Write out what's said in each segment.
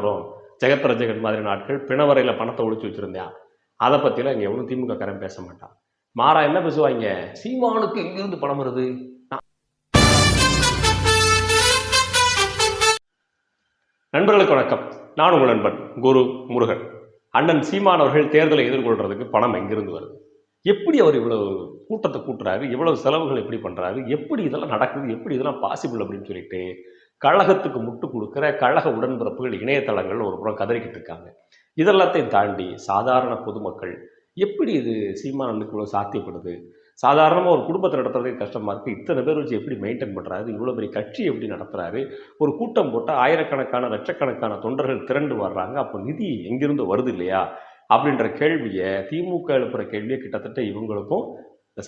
வரும், ஜெகத் ரட்சகன் மாதிரி நாட்கள் பிணவரையில் பணத்தை ஒழிச்சு வச்சிருந்தேன், அதை பற்றிலாம் இங்கே எவனும் திமுக காரன் பேச மாட்டான். மாறா என்ன பேசுவாங்க, சீமானுக்கு எங்கிருந்து பணம் வருது. நண்பர்களுக்கு வணக்கம். நான் உங்கள் நண்பன் குரு முருகன். அண்ணன் சீமான் அவர்கள் தேர்தலை எதிர்கொள்றதுக்கு பணம் எங்கிருந்து வருது, எப்படி அவர் இவ்வளவு கூட்டத்தை கூட்டுறாரு, இவ்வளவு செலவுகள் எப்படி பண்றாரு, எப்படி இதெல்லாம் நடக்குது, எப்படி இதெல்லாம் பாசிபிள் அப்படின்னு சொல்லிட்டு கழகத்துக்கு முட்டு கொடுக்குற கழக உடன்பிறப்புகள் இணையதளங்கள் ஒரு புறம் கதறிக்கிட்டு இருக்காங்க. இதெல்லாத்தையும் தாண்டி சாதாரண பொதுமக்கள் எப்படி இது சீமானுக்கு இவ்வளோ சாத்தியப்படுது, சாதாரணமாக ஒரு குடும்பத்தை நடத்துறதே கஷ்டமாக இருக்குது, இத்தனை பேர் வச்சு எப்படி மெயின்டைன் பண்ணுறாரு, இவ்வளோ பெரிய கட்சி எப்படி நடத்துகிறாரு, ஒரு கூட்டம் போட்டால் ஆயிரக்கணக்கான லட்சக்கணக்கான தொண்டர்கள் திரண்டு வர்றாங்க, அப்போ நிதி எங்கிருந்து வருது இல்லையா அப்படின்ற கேள்வியை திமுக எழுப்புற கேள்வியை கிட்டத்தட்ட இவங்களுக்கும்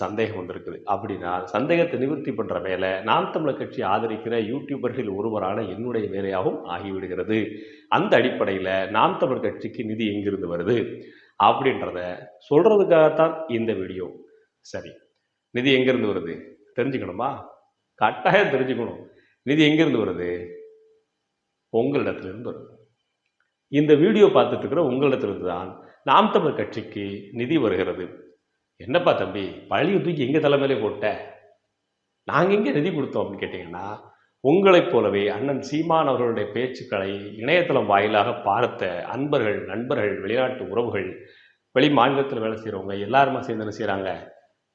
சந்தேகம் வந்திருக்குது. அப்படின்னா சந்தேகத்தை நிவர்த்தி பண்ணுற வேலை நாம் தமிழர் கட்சி ஆதரிக்கிற யூடியூபர்கள் ஒருவரான என்னுடைய வேலையாகவும் ஆகிவிடுகிறது. அந்த அடிப்படையில் நாம் தமிழர் கட்சிக்கு நிதி எங்கிருந்து வருது அப்படின்றத சொல்கிறதுக்காகத்தான் இந்த வீடியோ. சரி, நிதி எங்கேருந்து வருது தெரிஞ்சுக்கணுமா? கட்டாயம் தெரிஞ்சுக்கணும். நிதி எங்கேருந்து வருது? உங்களிடத்துலேருந்து வருது. இந்த வீடியோ பார்த்துட்டு இருக்கிற உங்களிடத்திலிருந்து தான் நாம் தமிழர் கட்சிக்கு நிதி வருகிறது. என்னப்பா தம்பி, பழைய தூக்கி எங்கள் தலைமையிலே போட்ட, நாங்கள் எங்கே நிதி கொடுத்தோம் அப்படின்னு கேட்டிங்கன்னா, உங்களைப் போலவே அண்ணன் சீமான் அவர்களுடைய பேச்சுக்களை இணையதளம் வாயிலாக பார்த்த அன்பர்கள், நண்பர்கள், வெளிநாட்டு உறவுகள், வெளி மாநிலத்தில் வேலை செய்கிறவங்க எல்லாருமா சேர்ந்து என்ன செய்கிறாங்க,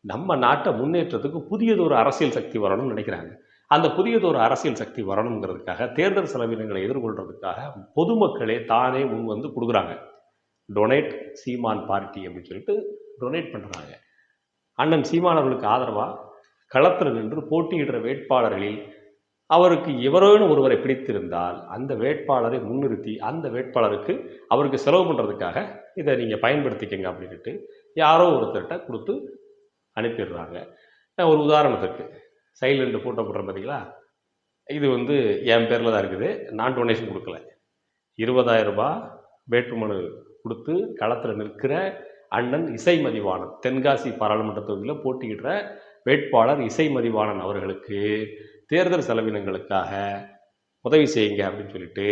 நம்ம நாட்டை முன்னேற்றத்துக்கு புதியதொரு அரசியல் சக்தி வரணும்னு நினைக்கிறாங்க. அந்த புதியதொரு அரசியல் சக்தி வரணுங்கிறதுக்காக, தேர்தல் செலவினங்களை எதிர்கொள்கிறதுக்காக பொதுமக்களே தானே முன் வந்து கொடுக்குறாங்க. டொனேட் சீமான் பார்ட்டி அப்படின்னு சொல்லிட்டு டொனேட் பண்ணுறாங்க. அண்ணன் சீமான் அவர்களுக்கு ஆதரவாக களத்தில் நின்று போட்டியிடுற வேட்பாளர்களில் அவருக்கு எவரோன்னு ஒருவரை பிடித்திருந்தால் அந்த வேட்பாளரை முன்னிறுத்தி அந்த வேட்பாளருக்கு அவருக்கு செலவு பண்ணுறதுக்காக இதை நீங்கள் பயன்படுத்திக்கங்க அப்படின்ட்டு யாரோ ஒருத்தர்கிட்ட கொடுத்து அனுப்பிடுறாங்க. ஒரு உதாரணத்துக்கு சைலண்ட் ஃபோட்டோ போடுறேன் பார்த்தீங்களா, இது என் பேரில் தான் இருக்குது, நான் டொனேஷன் கொடுக்கல. 20,000 ரூபாய் வேட்புமனு கொடுத்து களத்தில் நிற்கிற அண்ணன் இசை மதிவாணன், தென்காசி பாராளுமன்ற தொகுதியில் போட்டியிடுற வேட்பாளர் இசை மதிவாணன் அவர்களுக்கு தேர்தல் செலவினங்களுக்காக உதவி செய்யுங்க அப்படின்னு சொல்லிட்டு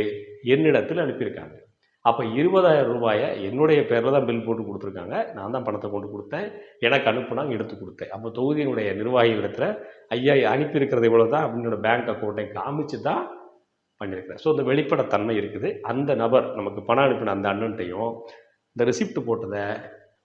என்னிடத்தில் அனுப்பியிருக்காங்க. அப்போ 20,000 ரூபாயை என்னுடைய பேரில் தான் பில் போட்டு கொடுத்துருக்காங்க. நான் தான் பணத்தை கொண்டு கொடுத்தேன், எனக்கு அனுப்புனாங்க, எடுத்து கொடுத்தேன். அப்போ தொகுதியினுடைய நிர்வாகிகளிடத்தில் ஐயா அனுப்பியிருக்கிறது இவ்வளோ தான் அப்படின்னோட பேங்க் அக்கௌண்ட்டை காமிச்சு தான் பண்ணியிருக்கிறேன். ஸோ இந்த வெளிப்படைத்தன்மை இருக்குது. அந்த நபர் நமக்கு பணம் அனுப்பின அந்த அண்ணன்ட்டையும் இந்த ரிசிப்ட் போட்டதை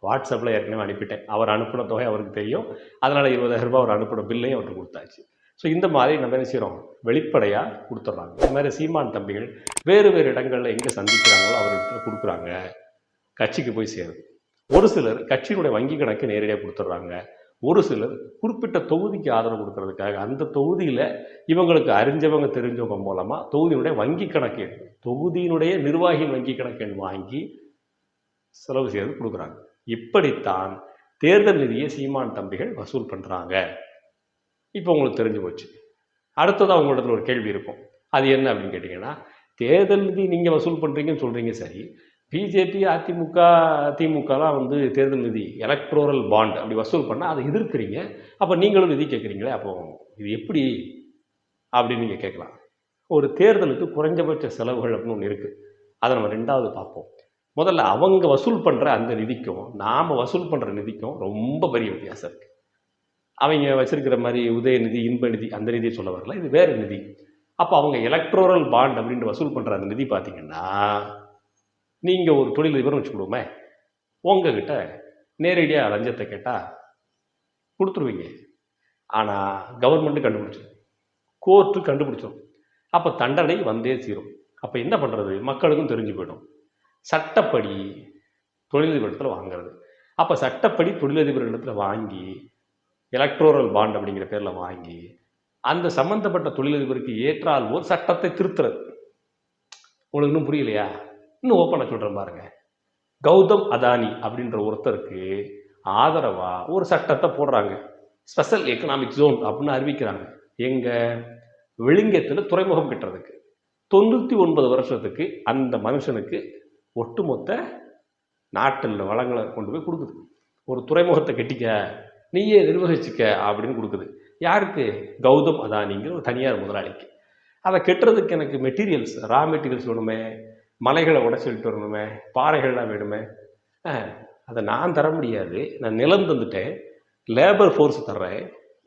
வாட்ஸ்அப்பில் ஏற்கனவே அனுப்பிட்டேன். அவர் அனுப்பின தொகை அவருக்கு தெரியும், அதனால் 20,000 ரூபாய் அவர் அனுப்பின பில்லையும் அவருக்கு கொடுத்தாச்சு. ஸோ இந்த மாதிரி நம்ம என்ன செய்கிறோம், வெளிப்படையாக கொடுத்துட்றாங்க. இந்த மாதிரி சீமான் தம்பிகள் வேறு வேறு இடங்களில் எங்கே சந்திக்கிறாங்களோ அவர்கிட்ட கொடுக்குறாங்க, கட்சிக்கு போய் சேருது. ஒரு சிலர் கட்சியினுடைய வங்கி கணக்கு நேரடியாக கொடுத்துட்றாங்க. ஒரு சிலர் குறிப்பிட்ட தொகுதிக்கு ஆதரவு கொடுக்கறதுக்காக அந்த தொகுதியில் இவங்களுக்கு அறிஞ்சவங்க தெரிஞ்சவங்க மூலமாக தொகுதியினுடைய வங்கி கணக்கு எண், தொகுதியினுடைய நிர்வாகியின் வங்கி கணக்கு எண் வாங்கி செலவு செய்து கொடுக்குறாங்க. இப்படித்தான் தேர்தல் நிதியை சீமான் தம்பிகள் வசூல் பண்ணுறாங்க. இப்போ உங்களுக்கு தெரிஞ்சு போச்சு. அடுத்ததாக உங்களிடத்துல ஒரு கேள்வி இருக்கும், அது என்ன அப்படின்னு கேட்டிங்கன்னா, தேர்தல் நிதி நீங்கள் வசூல் பண்ணுறீங்கன்னு சொல்கிறீங்க, சரி, பிஜேபி அதிமுக திமுகலாம் தேர்தல் நிதி எலக்ட்ரோரல் பாண்ட் அப்படி வசூல் பண்ணால் அதை எதிர்க்கிறீங்க, அப்போ நீங்களும் நிதி கேட்குறீங்களே, அப்போ இது எப்படி அப்படின்னு நீங்கள் கேட்கலாம். ஒரு தேர்தலுக்கு குறைஞ்சபட்ச செலவுகள் அப்படின்னு ஒன்று இருக்குது, அதை நம்ம ரெண்டாவது பார்ப்போம். முதல்ல அவங்க வசூல் பண்ணுற அந்த நிதிக்கும் நாம் வசூல் பண்ணுற நிதிக்கும் ரொம்ப பெரிய வித்தியாசம் இருக்குது. அவங்க வச்சிருக்கிற மாதிரி உதயநிதி, இன்ப நிதி அந்த நிதியை சொல்ல வரல, இது வேறு நிதி. அப்போ அவங்க எலக்ட்ரோரல் பாண்ட் அப்படின்ட்டு வசூல் பண்ணுற அந்த நிதி பார்த்தீங்கன்னா, நீங்கள் ஒரு தொழிலதிபர்னு வச்சுக்கிடுவோமே, உங்ககிட்ட நேரடியாக லஞ்சத்தை கேட்டால் கொடுத்துருவீங்க. ஆனால் கவர்மெண்ட்டு கண்டுபிடிச்சிடும், கோர்ட்டு கண்டுபிடிச்சிடும், அப்போ தண்டனை வந்தே தீரும். அப்போ என்ன பண்ணுறது, மக்களுக்கும் தெரிஞ்சு போயிடும். சட்டப்படி தொழிலதிபரிடத்தில் வாங்கிறது. அப்போ சட்டப்படி தொழிலதிபரிடத்தில் வாங்கி எலக்ட்ரோரல் பாண்ட் அப்படிங்கிற பேரில் வாங்கி அந்த சம்மந்தப்பட்ட தொழிலதிபருக்கு ஏற்றால் ஒரு சட்டத்தை திருத்துறது. உங்களுக்கு இன்னும் புரியலையா? இன்னும் ஓப்பனாக சொல்கிறேன் பாருங்க. கௌதம் அதானி அப்படின்ற ஒருத்தருக்கு ஆதரவாக ஒரு சட்டத்தை போடுறாங்க, ஸ்பெஷல் எக்கனாமிக் ஜோன் அப்படின்னு அறிவிக்கிறாங்க. எங்கள் விழுங்கத்தில் துறைமுகம் கட்டுறதுக்கு 99 வருஷத்துக்கு அந்த மனுஷனுக்கு ஒட்டுமொத்த நாட்டில் வளங்களை கொண்டு போய் கொடுக்குது. ஒரு துறைமுகத்தை கட்டிக்க, நீயே நிர்வகிச்சுக்க அப்படின்னு கொடுக்குது. யாருக்கு? கௌதம் அதானிங்கிற ஒரு தனியார் முதலாளிக்கு. அதை கட்டுறதுக்கு எனக்கு மெட்டீரியல்ஸ், ரா மெட்டீரியல்ஸ் வேணுமே, மலைகளை உடச்சி இழுட்டு வரணுமே, பாறைகள்லாம் வேணுமே. அதை நான் தர முடியாது, நான் நிலம் தந்துட்டேன், லேபர் ஃபோர்ஸ் தர்றேன்,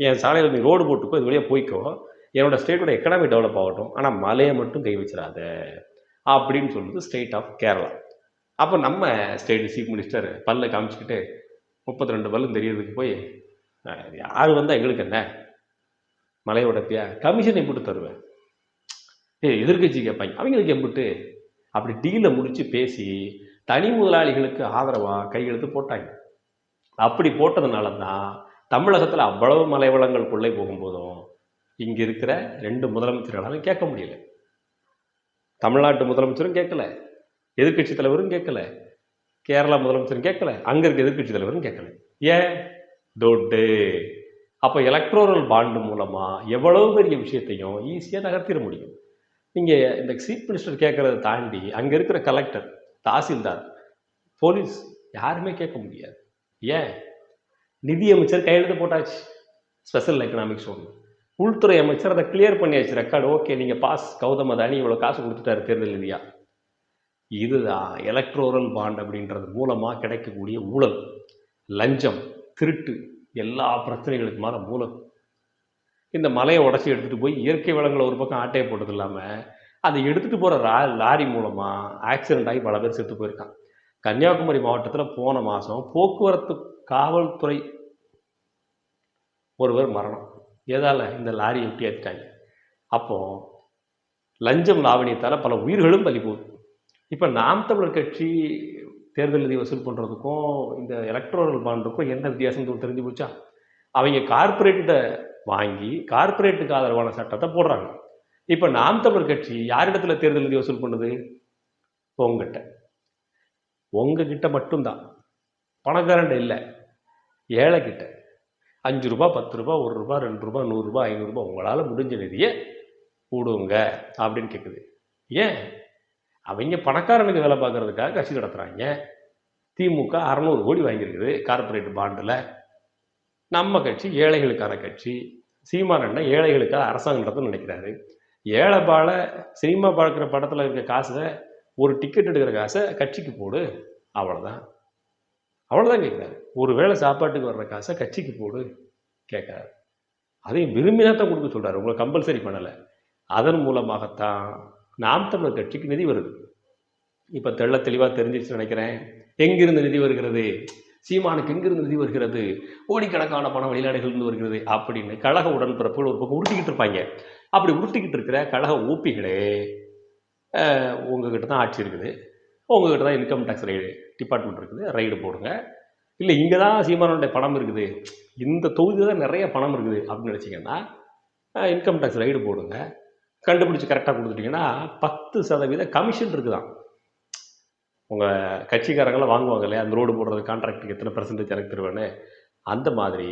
என் சாலையில் நீ ரோடு போட்டுக்கோ, இது வழியாக போய்க்கோ, என்னோட ஸ்டேட்டோட எக்கனாமி டெவலப் ஆகட்டும், ஆனால் மலையை மட்டும் கை வச்சிடாத அப்படின்னு சொல்லுது ஸ்டேட் ஆஃப் கேரளா. அப்போ நம்ம ஸ்டேட் சீஃப் மினிஸ்டர் பல்ல காமிச்சிக்கிட்டு 32 பல்லும் தெரியறதுக்கு போய், யார் வந்தால் எங்களுக்கு என்ன, மலையோட கமிஷனை போட்டு தருவேன், எதிர்கட்சி கேட்பாங்க, அவங்களுக்கு எம்பிட்டு அப்படி டீலை முடிச்சு பேசி தனி முதலாளிகளுக்கு ஆதரவாக கையெழுத்து போட்டாங்க. அப்படி போட்டதுனால தான் தமிழகத்தில் அவ்வளவு மலை வளங்கள் கொள்ளை போகும்போதும் இங்கே இருக்கிற 2 முதலமைச்சர்களாலும் கேட்க முடியல. தமிழ்நாட்டு முதலமைச்சரும் கேட்கல, எதிர்கட்சி தலைவரும் கேட்கல, கேரளா முதலமைச்சரும் கேட்கல, அங்கே இருக்க எதிர்கட்சி தலைவரும் கேட்கல. ஏன்? தொட்டு. அப்போ எலக்ட்ரோரல் பாண்டு மூலமாக எவ்வளவு பெரிய விஷயத்தையும் ஈஸியாக நகர்த்திட முடியும். நீங்கள் இந்த சீஃப் மினிஸ்டர் கேட்குறத தாண்டி அங்கே இருக்கிற கலெக்டர், தாசில்தார், போலீஸ் யாருமே கேட்க முடியாது. ஏன்? நிதியமைச்சர் கையெழுத்து போட்டாச்சு, ஸ்பெஷல் எக்கனாமிக்ஸ் ஒன்று. உள்துறை அமைச்சர் அதை கிளியர் பண்ணியாச்சு, ரெக்கார்டு ஓகே, நீங்கள் பாஸ், கௌதம் அதானி இவ்வளோ காசு கொடுத்துட்டாரு தேர்தல் நிதியா. இதுதான் எலக்ட்ரோரல் பாண்ட் அப்படின்றது மூலமாக கிடைக்கக்கூடிய ஊழல், லஞ்சம், திருட்டு, எல்லா பிரச்சனைகளுக்குமான மூலம். இந்த மலையை உடச்சி எடுத்துகிட்டு போய் இயற்கை வளங்களை ஒரு பக்கம் ஆட்டையை போட்டது இல்லாமல் அதை எடுத்துகிட்டு போகிற லாரி மூலமாக ஆக்சிடென்ட் ஆகி பல பேர் செத்து போயிருக்காங்க. கன்னியாகுமரி மாவட்டத்தில் போன மாதம் போக்குவரத்து காவல்துறை ஒருவர் மரணம். ஏதால? இந்த லாரி விட்டு ஏற்றிட்டாங்க. அப்போது லஞ்சம் லாவணியத்தால் பல உயிர்களும் பலி போகுது. இப்போ நாம் தமிழர் கட்சி தேர்தல் நிதி வசூல் பண்ணுறதுக்கும் இந்த எலக்ட்ரோரல் பாண்டுக்கும் என்ன வித்தியாசம் தெரிஞ்சு போச்சா? அவங்க கார்பரேட்டை வாங்கி கார்பரேட்டுக்கு ஆதரவான சட்டத்தை போடுறாங்க. இப்போ நாம் தமிழர் கட்சி யாரிடத்துல தேர்தல் நிதி வசூல் பண்ணுது? உங்ககிட்ட மட்டும்தான், பணக்காரண்ட இல்லை, ஏழை கிட்ட. 5 ரூபா, 10 ரூபா, 1 ரூபா, 2 ரூபா, 100 ரூபா, 500 ரூபா உங்களால் முடிஞ்ச நிதியை போடுங்க அப்படின்னு கேட்குது. ஏன்? அவங்க பணக்காரனுக்கு வேலை பார்க்கறதுக்காக கட்சி நடத்துகிறாங்க. திமுக 600 கோடி வாங்கியிருக்குது கார்பரேட் பாண்டில். நம்ம கட்சி ஏழைகளுக்கான கட்சி. சீமானண்ண ஏழைகளுக்காக அரசாங்கம் நடத்துன்னு நினைக்கிறாரு. ஏழை பால சினிமா பார்க்குற படத்தில் இருக்க காசை, ஒரு டிக்கெட் எடுக்கிற காசை கட்சிக்கு போடு, அவ்வளோதான் கேட்குறாரு. ஒரு வேளை சாப்பாட்டுக்கு வர்ற காசை கட்சிக்கு போடு கேட்குறாரு. அதையும் விரும்பினாத்தான் கொடுக்க சொல்கிறார், உங்களை கம்பல்சரி பண்ணலை. அதன் மூலமாகத்தான் நாம் தமிழர் கட்சிக்கு நிதி வருது. இப்போ தெளிவாக தெரிஞ்சிச்சு நினைக்கிறேன். எங்கிருந்து நிதி வருகிறது? சீமானுக்கு எங்கிருந்து நிதி வருகிறது? கோடிக்கணக்கான பணம் வெளிநாடுகளிலிருந்து வருகிறது அப்படின்னு கழக உடன்பிறப்புகள் ஒரு பக்கம் உருட்டிக்கிட்டு இருப்பாங்க. அப்படி உருட்டிக்கிட்டு இருக்கிற கழக ஊப்பிகளே, உங்ககிட்ட தான் ஆட்சி இருக்குது, உங்ககிட்ட தான் இன்கம் டேக்ஸ் டிபார்ட்மெண்ட் இருக்குது, ரைடு போடுங்க. இல்லை இங்கே தான் சீமானுடைய பணம் இருக்குது, இந்த தொகுதியில் தான் நிறைய பணம் இருக்குது அப்படின்னு நினச்சிங்கன்னா இன்கம் டேக்ஸ் ரைடு போடுங்க. கண்டுபிடிச்சி கரெக்டாக கொடுத்துட்டிங்கன்னா 10% கமிஷன் இருக்குதான். உங்கள் கட்சிக்காரங்களாம் வாங்குவாங்க இல்லையா, அந்த ரோடு போடுறது கான்ட்ராக்டுக்கு எத்தனை % எனக்கு தருவேன்னு, அந்த மாதிரி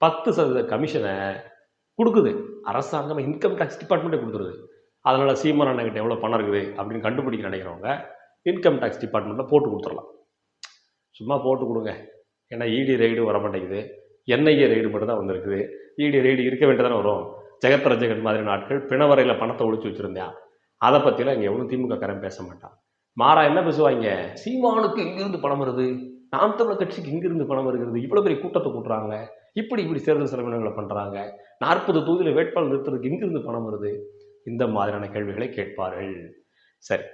10% கமிஷனை கொடுக்குது அரசாங்கம், இன்கம் டேக்ஸ் டிபார்ட்மெண்ட்டே கொடுத்துருது. அதனால் சீமான் அண்ணங்கிட்ட எவ்வளோ பணம் இருக்குது அப்படின்னு கண்டுபிடிக்க நினைக்கிறவங்க இன்கம் டேக்ஸ் டிபார்ட்மெண்ட்டில் போட்டு கொடுத்துடலாம். சும்மா போட்டு கொடுங்க. ஏன்னா இடி ரைடு வர மாட்டேங்குது, என்ஐஏ ரைடு மட்டும் தான் வந்திருக்குது. இடி ரைடு இருக்க வேண்டியதானே வரும். ஜெகத்ரஜகன் மாதிரி நாட்கள் பிணவரையில் பணத்தை ஒழிச்சு வச்சுருந்தேன், அதை பற்றிலாம் இங்கே எவ்வளோ திமுக காரன் பேச மாட்டான். மாறா என்ன பேசுவாங்க? சீமானுக்கு இங்கிருந்து பணம் வருது, நாம் தமிழர் கட்சிக்கு இங்கிருந்து பணம் வருகிறது, இவ்வளோ பெரிய கூட்டத்தை கூட்டுறாங்க, இப்படி தேர்தல் செலவினங்களை பண்ணுறாங்க, 40 தொகுதியில் வேட்பாளர் நிறுத்துறதுக்கு இங்கிருந்து பணம் வருது, இந்த மாதிரியான கேள்விகளை கேட்பார்கள். சரி,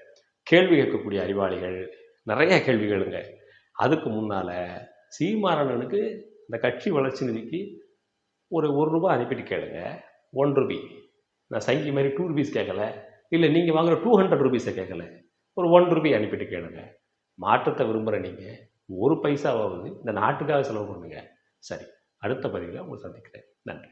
கேள்வி கேட்கக்கூடிய அறிவாளிகள் நிறைய கேள்விகளுங்க. அதுக்கு முன்னால் சீமானனுக்கு இந்த கட்சி வளர்ச்சி நிதிக்கு ஒரு ரூபா அனுப்பிட்டு கேளுங்க. 1 ரூபி. நான் சங்கி மாதிரி 2 rupees கேட்கல, இல்லை நீங்கள் வாங்குகிற 200 rupees கேட்கல, ஒரு 1 ரூபி அனுப்பிட்டு கேளுங்க. மாற்றத்தை விரும்புகிற நீங்கள் 1 பைசாவாவது இந்த நாட்டுக்காக செலவு பண்ணுங்க. சரி, அடுத்த பதிவில் உங்களை சந்திக்கிறேன். நன்றி.